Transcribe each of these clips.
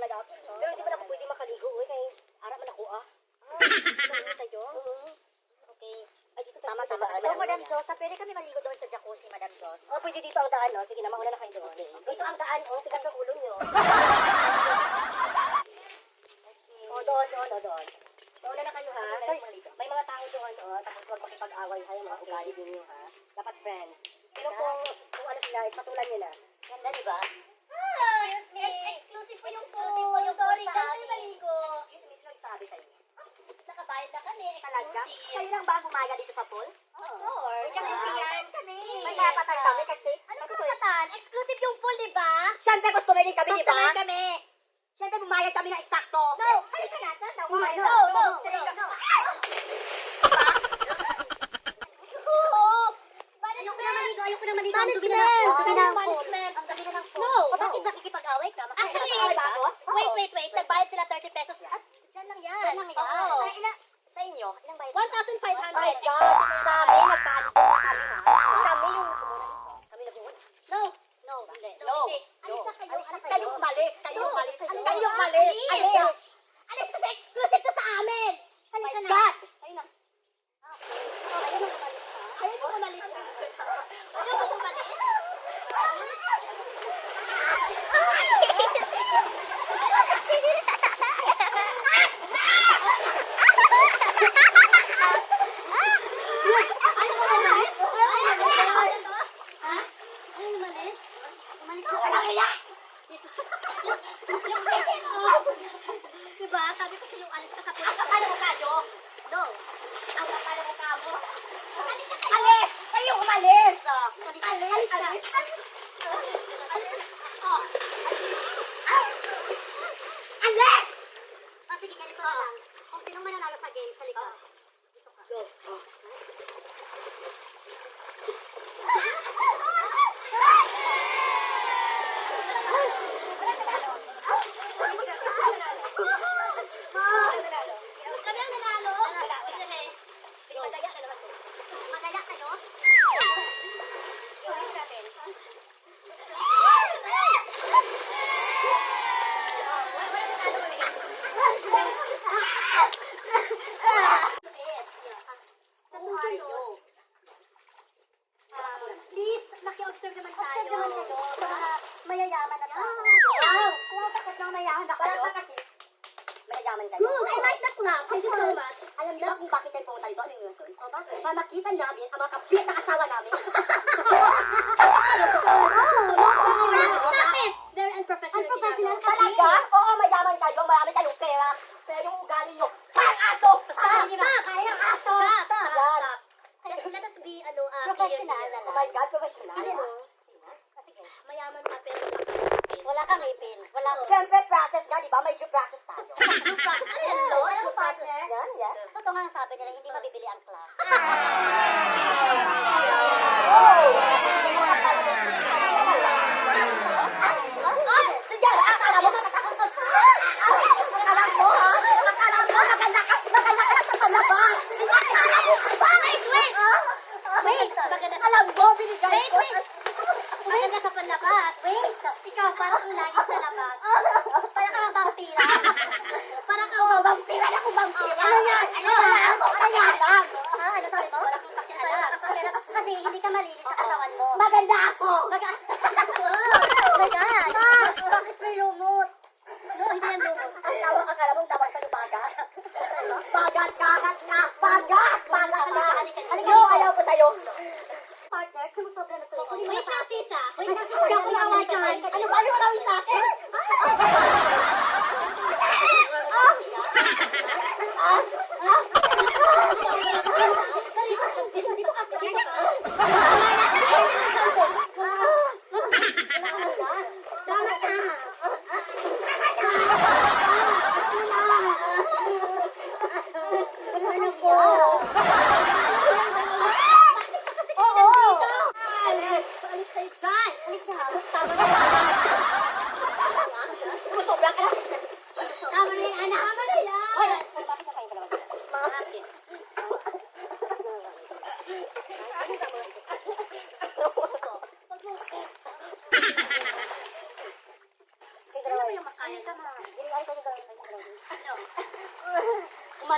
talaga ako. Pero hindi man ako pwede makaligo, kay ara man ako, Ano sa'yo? Okay. Ay, dito tayo sa daan. So, Madam Josa, pwede kami maligo doon sa jacuzzi, Madam Jos? Pwede dito ang daan, no? Sige na, mauna na kayo doon. Dito ang daan, tigas ang ulo nyo. Doon. Mauna na kayo, ha? Sir, may mga tao doon, tapos huwag makipag-away kayo, mga ugali ninyo, ha? Dapat friend. Pero kung ano sila, patulan nyo na. Ganda, di ba? Excuse me. Exclusive po yung pool. Sorry, dyan kayo maligo. Excuse me, sino nagsabi sa'yo? Nakabayad na kami. Talaga? Exclusive. Kayo lang ba gumaya dito sa pool? Of course. Jacuzzi yan. Kami. May kapatay kami kasi. Ano karapatan? Exclusive yung pool, di ba? Siyempre, customer din kami, di ba? Customer kami. Siyempre, bumayad kami ng eksakto. No. Halika na. No. Ayoko na maligo. Management. Ang dumi na ng pool. Management. Ang dumi na ng pool. No. Bakit nakikipag-away ka? Actually, Makikipag-away ba ako? wait. Nagbayad sila 30 pesos. At dyan lang yan. Saan lang yan? Oo. Ay, sa inyo, ilang bayad? 1,500. My God! Kami, nagpalit na kami, ha? Kami yung kami nag-uwan. No. Hindi. No. Alis na kayo. Kayo umalis. Kayo No. umalis. Alis. Kayo umalis. Alis. Alis kasi exclusive to sa amin. My Halika na. God! Ayun na. Ayaw mo umalis ka. Ayaw mo umalis. Diba? Sabi ko sa yung alis ka sa pulis. Akala mo ka, Jo? No. Ang akala mo ka mo? Alis! Kayo umalis! Alis ka. Oh. Alis! Sige, ganito na lang. Kung sinong mananalo sa game, sa likod. Dito ka. Go. Kami ang nanalo. Sige, madaya ka naman. Madaya kayo. Sa susunod, please, maki-observe naman tayo. Sa mga mayayaman na tao. Wow! Wow, bakit naman mayaman ako? Wala pa kasi. Mayayaman kayo. Good! I like the club. Thank you so much. Alam niyo ba kung bakit tayo pumunta dito? Ano yung reason? Para makita namin ang mga kapit na asawa namin. Stop it! Very unprofessional. Unprofessional. Talaga? Oo, mayaman kayo. Marami kayong pera. Pero yung ugali nyo, parang aso! Stop! Parang aso! Yan. Let us be, Professional na lang. Oh my God, professional. Ano mo? Sige, mayaman ka pero wala kang ipin. Wala kang Siyempre, process nga, di ba? May due process tayo. Due process. Ano yan, lo? Ano partner? Yan, yan. Totoo nga sabi nila, hindi mabibili ang class. Sige, akala mo, akala mo, ha? Akala mo, maganda ka lang sa palabas. Akala mo, ba? Wait! Maganda sa Alam mo, binigay ko. Maganda sa panlabas. Wait! Ikaw, parang lagi sa labas. Parang kang vampira. Parang kang Vampira na kung vampira. Ano yan? Ano yan? Ano yan? Ha? Ano sabi mo? Wala kang pakialam. Kasi hindi ka malinis sa katawan mo. Maganda ako. Oh my God! Bakit may lumot? No, hindi yan lumot. Akala mong tawag sa'yo bagat? Bagat ka na. Bagat ka. No, ayaw ko sa'yo. Partner, sumusobra na to. Wait lang, Sisa. Wait lang, Wala akong nawa dyan. Ano ba yung nawa sa akin? Dito ka.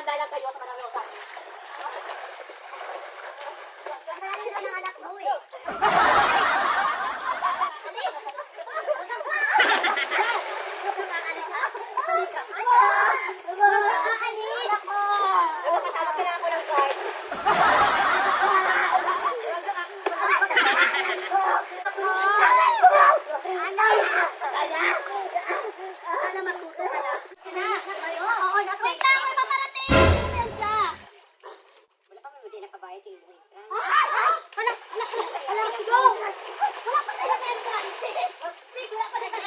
Maganda lang kayo sa manang yosa. Kasalanan ka ng anak mo eh. Kasama ka na ako ng guard. Sana magbuka ka na. Oo, wait lang, may paparating! Yan siya! Wala pa hindi nakabayad yung boyfriend. Alam, go! Wala pa tayo na sa Sig, wala pa na sa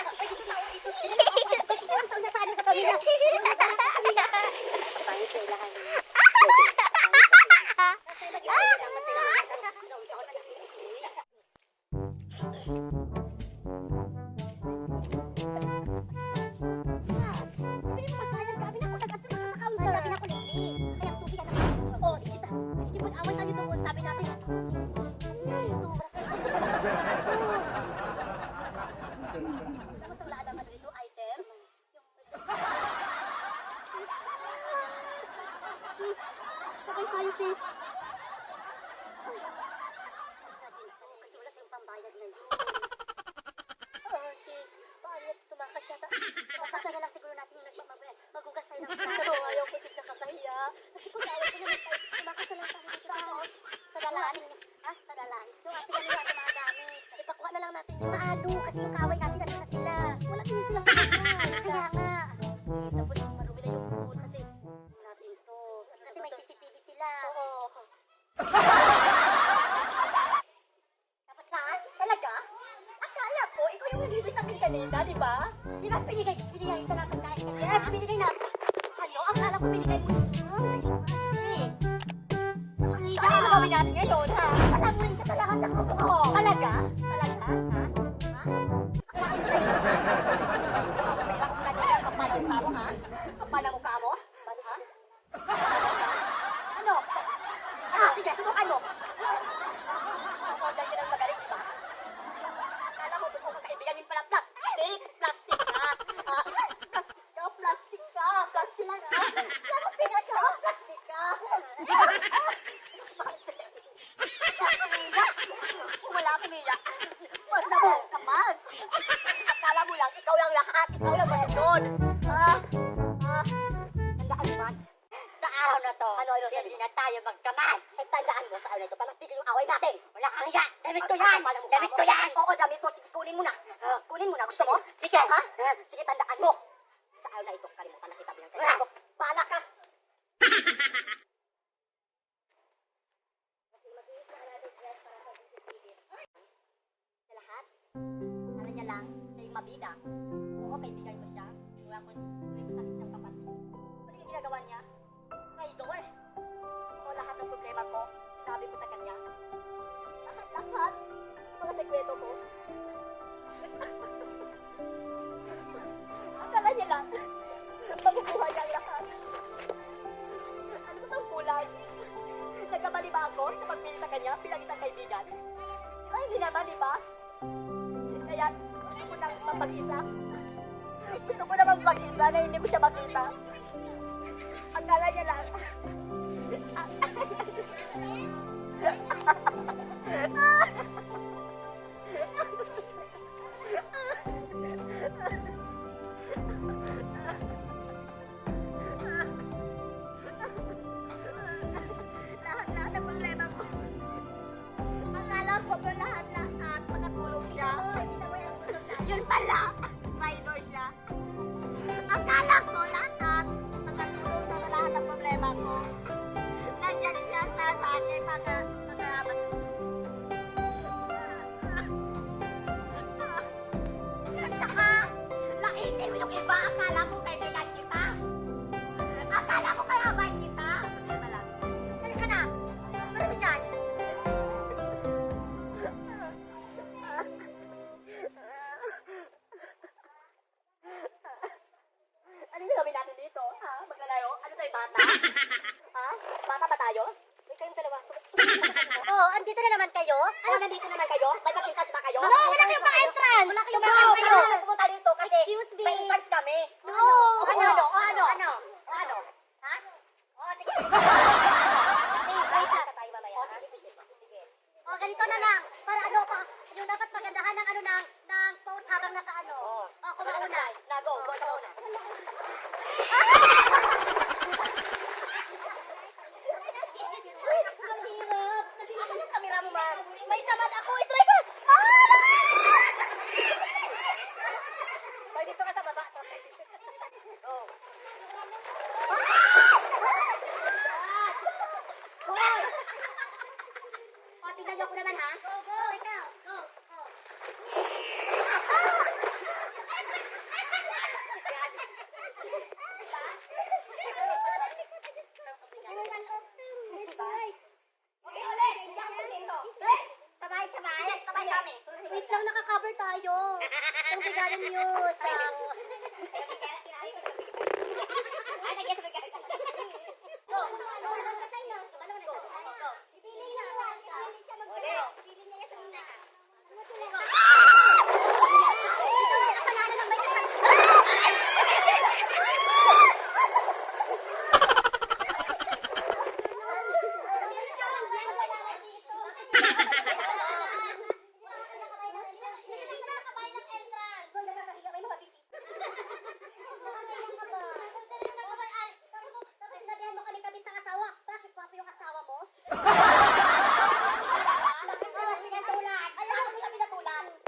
ito ang taon na sa amin sa pamilya. Paano sa ilahan? Kasi mag-iwan dapat sila noong sa oras. Sabi mo magbayad ka, binakot agad doon sa counter. Sabi na ko libre. Kaya tubig ka na. Oh, sige ta. Nakikipag-away tayo doon. Sabi natin. Tapos ang lahat ng ano ito, items. Sis, sabay tayo sis. Natin to, kasi wala tayong pambayad na yun. Sis, paano tumakas yata? Tumakas na lang siguro natin yung maghugas tayo ng plato. Ayaw ko sis, nakakahiya. Kasi pag-away ko naman tayo, tumakas na lang tayo dito sa dalan. Ha? Sa dalan. Yung ating ano natin mga dami. Ipakuha na lang natin yung maano kasi yung kaaway natin ano na sila. Wala din silang pagkakas. Kaya nga. Tapos marumi na yung pool kasi natin to. Kasi may CCTV sila. Oo. Tapos na, talaga? Akala ko, ikaw yung nag-ibig sa akin kanina, di ba? Di ba binigay ito na pagkain kanina? Yes, binigay na. Ano? Akala ko binigay mo. Sige. Nakakita. Ano gawin natin ngayon, ha? Alam mo rin ka talaga sa kuko. Talaga? Talaga? Ha? Kapal ang mukha mo, ha? Kapal ang mukha mo? Ha? Ano? Sige, subukan mo. Ako, dahil ka ng magaling, di ba? Akala ko, doon ko magkaibigan yung pala plastic. Plastic ka. Plastic ka. Plastic lang, ha? Plastic ka. Plastic ka. Wala akong iyak. Mas nabuo ka man. Akala mo lang, ikaw lang lahat. Ikaw lang masunod. Ha? Tandaan mo, Mads. Sa araw na to, Ano, hindi na tayo magkamad. Ay, tandaan mo sa araw na ito. Pamatigil yung away natin. Wala kang hiya. Damit ko yan. Damit ko yan. Oo, damit mo. Sige, kunin mo na. Kunin mo na. Gusto mo? Sige, ha? Sige, tandaan mo. Sa araw na ito, kalimutan na kita bilang kailangan mo. Paala ka. Sa lahat, alam niya lang, siya yung mabida. Oo, kaibigan ko siya. Wala ko sakit siyang kapatid. Ano yung ginagawa niya? Traidor. Oo, lahat ng problema ko, sinabi ko sa kanya. Lahat. Mga sekreto ko. Akala niya lang. Makukuha niya ang lahat. Ano ba itong kulay? Nagkamali ba ako sa pagpili sa kanya bilang isang kaibigan? Di ba hindi naman, di ba? Kaya gusto ko nang mapag-isa. Gusto ko naman mag-isa na hindi ko siya makita. Akala niya lang. Lahat-lahat ng problema ko. Akala ko ba lahat-lahat makatulong siya? Yun pala, minor siya. Akala ko lahat makatulong sa lahat ng problema ko. Nandiyan siya sa akin mga Saka, nakita mo yung iba, akala ko kaibigan kita. Akala ko kalaban kita. Halika na. Ano ba dyan? Ano yung gawin natin dito? Ha? Maglalayo? Ano tayo, bata? Ha? Bata ba tayo? May kayong dalawa. Oh, andito na naman kayo? Ano, nandito naman kayo? May pakintas ba kayo? No, wala kayong pa-entrance! Wala kayong No, pa-entrance! kaya na pumunta dito kasi Excuse me. may entrance kami. No! Ano? Ano? Ano? Ha? O, wait lang. Sa tayo mamaya, O, ha? sige, sige. Sige. O, ganito na lang. Para ano pa, yung dapat pagandahan ng ano ng post habang nakaano. Oo. O, kung mauna. Go na una. Ang hirap. Kasi Asan yung camera mo, ma'am? may samad ako. I-try ko. Hoy, dito ka sa baba. Go. Hoy! O, tingnan niyo ako naman, ha? Go, go. Ikaw. Go, go. Okay, ulit. Hindi ako kontento. Sabay. Sige, sabay kami. Wait lang, nakaka-cover tayo. Ang bigayan niyo sa... Ay, nag-guess. Go. Go. Go. Ulit.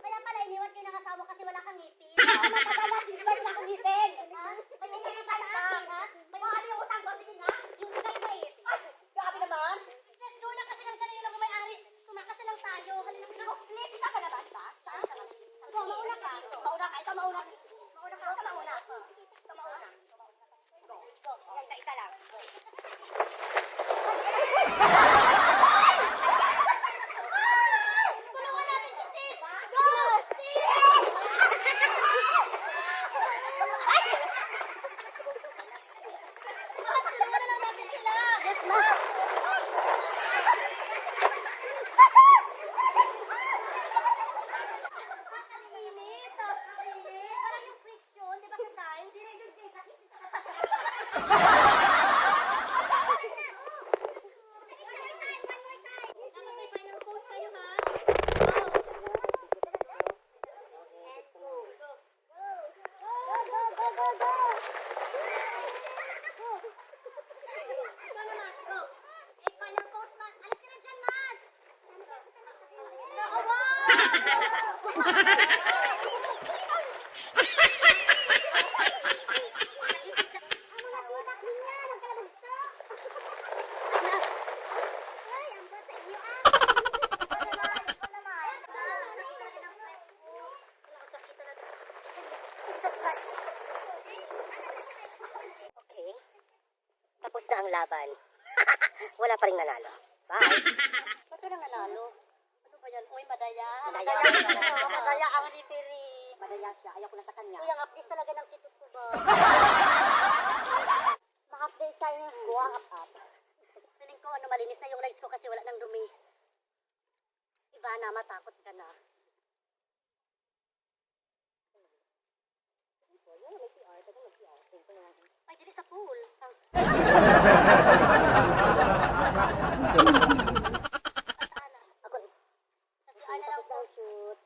Kaya pala iniwan kayo ng asawa kasi wala kang ngipin. Matagal na, since ba na akong ngipin? May tingin ka sa akin, ha? May Mga ano yung utang ko? Sige nga. yung guys. Ay, grabe naman. Let's go na kasi nandiyan na yung nagmamay-ari. Tumakas na lang tayo. Halina ka na. Please, isa ka na ba? Diba? Saan ka lang? Go, mauna ka dito. Mauna ka. Ikaw mauna. Mauna ka. Ikaw mauna. Ikaw mauna. Go. Go. Isa-isa lang. Go. Tulungan natin si sis. Go! Tulungan na lang natin sila. Yes, ma. Ang init. Parang yung friction, di ba sa science? Dapat may final pose kayo, ha? Go na, Max. Go. Eh, final pose, Max. Alis ka na dyan, Max. Okay. Tapos na ang laban. Wala pa rin nanalo. Bye. Ba't ka nang nanalo? Ano ba yan? Uy, madaya. Madaya ang referee. Madaya siya. Ayoko na sa kanya. Uy, ang updates talaga ng kitut ko ba? Ma-update siya yung go up. Feeling ko, ano, malinis na yung legs ko kasi wala nang dumi. Iba na, matakot ka na. Ay, dili sa pool. Ako, Kasi ano lang po. shoot.